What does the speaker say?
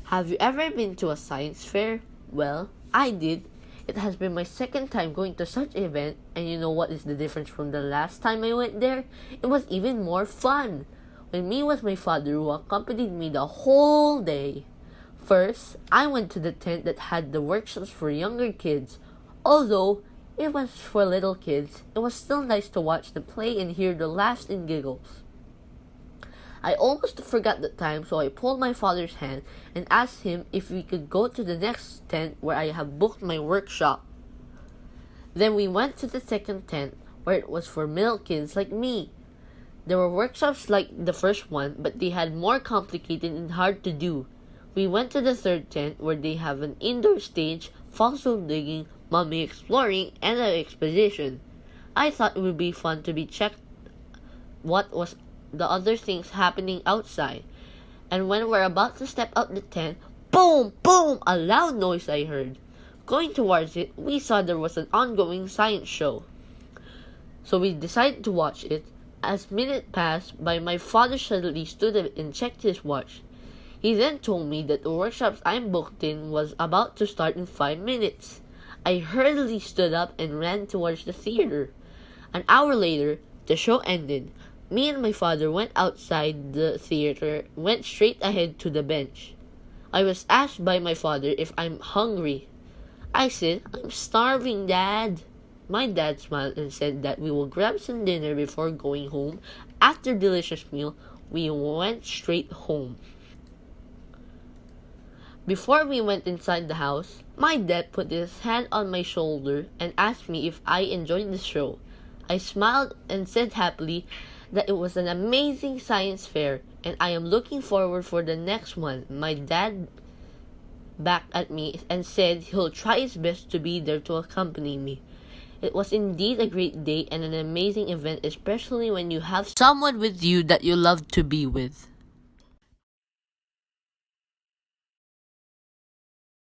Have you ever been to a science fair? Well, I did. It has been my second time going to such an event, and you know what is the difference from the last time I went there? It was even more fun. When me was my father who accompanied me the whole day. First, I went to the tent that had the workshops for younger kids. Although it was for little kids, it was still nice to watch them play and hear the laughs and giggles. I almost forgot the time, so I pulled my father's hand and asked him if we could go to the next tent where I have booked my workshop. Then we went to the second tent where it was for middle kids like me. There were workshops like the first one, but they had more complicated and hard to do. We went to the third tent where they have an indoor stage, fossil digging, mummy exploring, and an expedition. I thought it would be fun to be checked what was the other things happening outside. And when we're about to step out the tent, boom, boom, a loud noise I heard. Going towards it, we saw there was an ongoing science show. So we decided to watch it. As minutes passed by, my father suddenly stood up and checked his watch. He then told me that the workshops I'm booked in was about to start in 5 minutes. I hurriedly stood up and ran towards the theater. An hour later, the show ended. Me and my father went outside the theater, went straight ahead to the bench. I was asked by my father if I'm hungry. I said, "I'm starving, Dad." My dad smiled and said that we will grab some dinner before going home. After a delicious meal, we went straight home. Before we went inside the house, my dad put his hand on my shoulder and asked me if I enjoyed the show. I smiled and said happily that it was an amazing science fair and I am looking forward for the next one. My dad backed at me and said he'll try his best to be there to accompany me. It was indeed a great day and an amazing event, especially when you have someone with you that you love to be with.